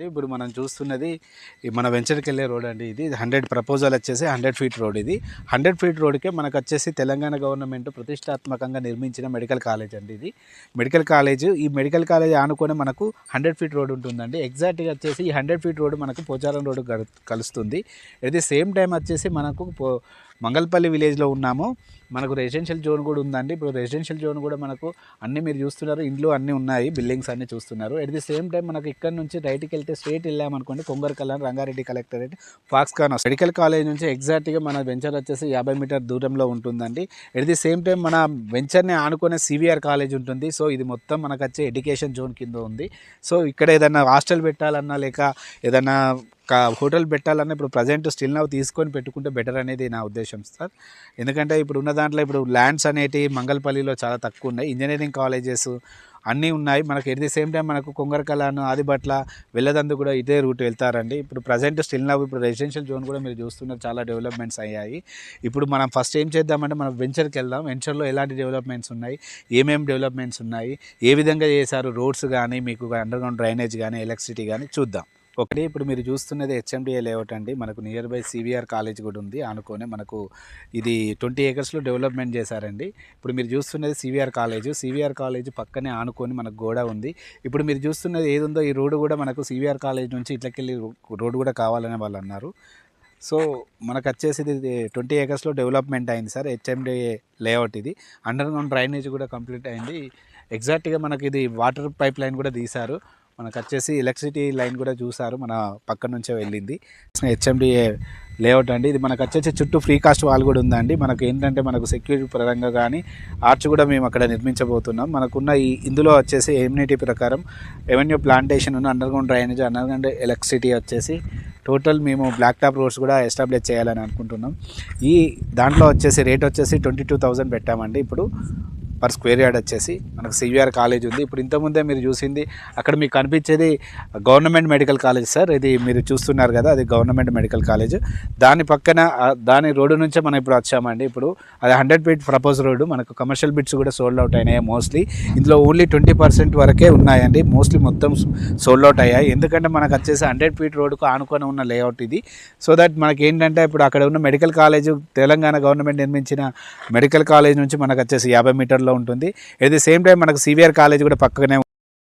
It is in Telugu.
ఇప్పుడు మనం చూస్తున్నది మన వెంచర్కి వెళ్ళే రోడ్ అండి. ఇది 100 ప్రపోజల్ వచ్చేసి 100 ఫీట్ రోడ్. ఇది 100 ఫీట్ రోడ్కే మనకు వచ్చేసి తెలంగాణ గవర్నమెంట్ ప్రతిష్టాత్మకంగా నిర్మించిన మెడికల్ కాలేజ్ అండి. ఇది మెడికల్ కాలేజ్. ఈ మెడికల్ కాలేజ్ ఆనుకొని మనకు 100 ఫీట్ రోడ్ ఉంటుందండి. ఎగ్జాక్ట్గా వచ్చేసి ఈ 100 ఫీట్ రోడ్ మనకు పోచారం రోడ్ కలుస్తుంది. అట్ ది సేమ్ టైం వచ్చేసి మనకు మంగళపల్లి విలేజ్లో ఉన్నాము. మనకు రెసిడెన్షియల్ జోన్ కూడా ఉందండి. ఇప్పుడు రెసిడెన్షియల్ జోన్ కూడా మనకు అన్నీ మీరు చూస్తున్నారు, ఇండ్లు అన్నీ ఉన్నాయి, బిల్డింగ్స్ అన్నీ చూస్తున్నారు. అట్ ది సేమ్ టైం మనకు ఇక్కడ నుంచి రైట్కి వెళ్తే స్ట్రైట్ వెళ్ళామనుకోండి Kongarakalan Rangareddy collectorate Foxconn medical college నుంచి ఎగ్జాక్ట్గా మన వెంచర్ వచ్చేసి 50 మీటర్ దూరంలో ఉంటుందండి. అట్ ది సేమ్ టైం మన వెంచర్ని ఆనుకునే సివిఆర్ కాలేజ్ ఉంటుంది. సో ఇది మొత్తం మనకు వచ్చే ఎడ్యుకేషన్ జోన్ కింద ఉంది. సో ఇక్కడ ఏదైనా హాస్టల్ పెట్టాలన్నా లేక ఏదైనా హోటల్ పెట్టాలన్నా ఇప్పుడు ప్రజెంట్ స్టిల్ నవ్ తీసుకొని పెట్టుకుంటే బెటర్ అనేది నా ఉద్దేశం సార్. ఎందుకంటే ఇప్పుడు ఉన్న దాంట్లో ఇప్పుడు ల్యాండ్స్ అనేటివి మంగళపల్లిలో చాలా తక్కువ ఉన్నాయి. ఇంజనీరింగ్ కాలేజెస్ అన్నీ ఉన్నాయి. మనకు ఎట్ ది సేమ్ టైం మనకు కొంగరకలాను ఆదిబట్ల వెళ్ళదందుకు కూడా ఇదే రూట్ వెళ్తారండి. ఇప్పుడు ప్రజెంట్ స్టిల్ నవ్ ఇప్పుడు రెసిడెన్షియల్ జోన్ కూడా మీరు చూస్తున్నారు, చాలా డెవలప్మెంట్స్ అయ్యాయి. ఇప్పుడు మనం ఫస్ట్ ఏం చేద్దామంటే మనం వెంచర్కి వెళ్దాం. వెంచర్లో ఎలాంటి డెవలప్మెంట్స్ ఉన్నాయి, ఏమేమి డెవలప్మెంట్స్ ఉన్నాయి, ఏ విధంగా చేశారు, రోడ్స్ కానీ మీకు అండర్గ్రౌండ్ డ్రైనేజ్ కానీ ఎలక్ట్రిసిటీ కానీ చూద్దాం. ఒకటి ఇప్పుడు మీరు చూస్తున్నది హెచ్ఎండిఏ లేఅవుట్ అండి. మనకు నియర్ బై సివిఆర్ కాలేజ్ కూడా ఉంది ఆనుకొని. మనకు ఇది 20 ఏకర్స్లో డెవలప్మెంట్ చేశారండి. ఇప్పుడు మీరు చూస్తున్నది సివిఆర్ కాలేజ్. సివిఆర్ కాలేజ్ పక్కనే ఆనుకొని మనకు గోడ ఉంది. ఇప్పుడు మీరు చూస్తున్నది ఏది ఉందో ఈ రోడ్డు కూడా మనకు సివిఆర్ కాలేజ్ నుంచి ఇట్లకెళ్ళి రోడ్డు కూడా కావాలని వాళ్ళు అన్నారు. సో మనకు వచ్చేసి ఇది 20 ఏకర్స్లో డెవలప్మెంట్ అయింది సార్. హెచ్ఎండిఏ లేఅవుట్ ఇది. అండర్గ్రౌండ్ డ్రైనేజ్ కూడా కంప్లీట్ అయింది. ఎగ్జాక్ట్గా మనకి ఇది వాటర్ పైప్ లైన్ కూడా తీశారు. మనకు వచ్చేసి ఎలక్ట్రిసిటీ లైన్ కూడా చూసారు, మన పక్క నుంచే వెళ్ళింది. హెచ్ఎండిఏ లేఅవుట్ అండి. ఇది మనకు వచ్చేసి చుట్టూ ఫ్రీ కాస్ట్ వాల్ కూడా ఉందండి. మనకు ఏంటంటే మనకు సెక్యూరిటీ పరంగా కానీ ఆర్చ్ కూడా మేము అక్కడ నిర్మించబోతున్నాం. మనకున్న ఇందులో వచ్చేసి ఎమ్యూనిటీ ప్రకారం రెవెన్యూ ప్లాంటేషన్ ఉన్న అండర్గ్రౌండ్ డ్రైనేజ్, అండర్గ్రౌండ్ ఎలక్ట్రిసిటీ వచ్చేసి టోటల్ మేము బ్లాక్ టాప్ రోడ్స్ కూడా ఎస్టాబ్లిష్ చేయాలని అనుకుంటున్నాం. ఈ దాంట్లో వచ్చేసి రేట్ వచ్చేసి 22,000 పెట్టామండి. ఇప్పుడు పర్ స్క్వేర్ యార్డ్ వచ్చేసి మనకు సివిఆర్ కాలేజ్ ఉంది. ఇప్పుడు ఇంతకుముందే మీరు చూసింది అక్కడ మీకు కనిపించేది గవర్నమెంట్ మెడికల్ కాలేజ్ సార్. ఇది మీరు చూస్తున్నారు కదా, అది గవర్నమెంట్ మెడికల్ కాలేజ్. దాని పక్కన దాని రోడ్డు నుంచే మనం ఇప్పుడు వచ్చామండి. ఇప్పుడు అది 100 ఫీట్ ప్రపోజ్ రోడ్డు. మనకు కమర్షియల్ బిట్స్ కూడా సోల్డ్ అవుట్ అయినాయి మోస్ట్లీ. ఇందులో ఓన్లీ 20% వరకే ఉన్నాయండి. మోస్ట్లీ మొత్తం సోల్డ్ అవుట్ అయ్యాయి. ఎందుకంటే మనకు వచ్చేసి 100 ఫీట్ రోడ్డుకు ఆనుకొని ఉన్న లేఅవుట్ ఇది. సో దట్ మనకి ఏంటంటే ఇప్పుడు అక్కడ ఉన్న మెడికల్ కాలేజ్ తెలంగాణ గవర్నమెంట్ నిర్మించిన మెడికల్ కాలేజ్ నుంచి మనకు వచ్చేసి 50 మీటర్లో ఉంటుంది. ఎట్ ది సేమ్ టైం మనకు సివిఆర్ కాలేజ్ కూడా పక్కనే